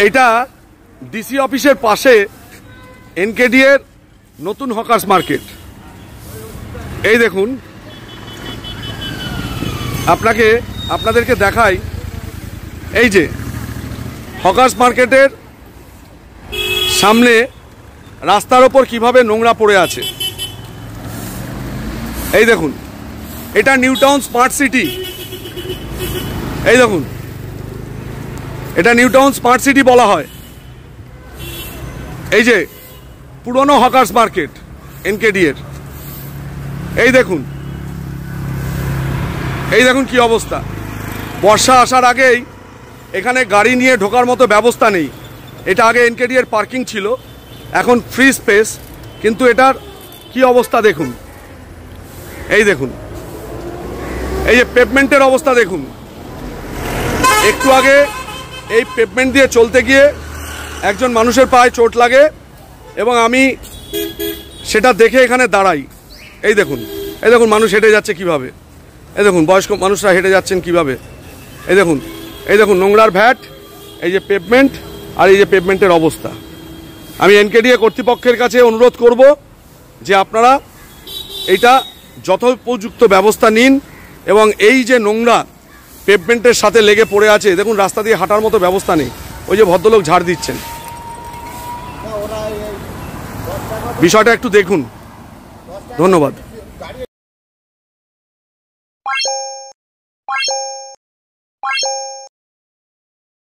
এটা ডিসি অফিসের পাশে এনকেডি এর নতুন হকার্স মার্কেট। এই দেখুন, আপনাদেরকে দেখাই, এই যে হকার্স মার্কেটের সামনে রাস্তার ওপর কিভাবে নোংরা পড়ে আছে। এই দেখুন, এটা নিউ টাউন স্মার্ট সিটি। এই দেখুন, এটা নিউ টাউন স্মার্ট সিটি বলা হয়। এই যে পুরনো হকার্স মার্কেট এনকেডি এর। এই দেখুন কি অবস্থা। বর্ষা আসার আগেই এখানে গাড়ি নিয়ে ঢোকার মতো ব্যবস্থা নেই। এটা আগে এনকেডি এর পার্কিং ছিল, এখন ফ্রি স্পেস, কিন্তু এটার কি অবস্থা দেখুন। এই দেখুন, এই যে পেভমেন্টের অবস্থা দেখুন। একটু আগে এই পেভমেন্ট দিয়ে চলতে গিয়ে একজন মানুষের পায়ে চোট লাগে এবং আমি সেটা দেখে এখানে দাঁড়াই। এই দেখুন মানুষ হেঁটে যাচ্ছে কিভাবে। এই দেখুন বয়স্ক মানুষরা হেঁটে যাচ্ছেন কিভাবে। এই দেখুন নোংরার ভ্যাট, এই যে পেভমেন্ট, আর এই যে পেভমেন্টের অবস্থা। আমি এনকেডি কর্তৃপক্ষের কাছে অনুরোধ করব যে আপনারা এইটা যথোপযুক্ত ব্যবস্থা নিন এবং এই যে নোংরা পেভমেন্টের সাথে লেগে পড়ে আছে, দেখুন রাস্তা দিয়ে হাঁটার মতো ব্যবস্থা নেই। ওই যে ভদ্রলোক ঝাড় দিচ্ছেন, বিষয়টা একটু দেখুন। ধন্যবাদ।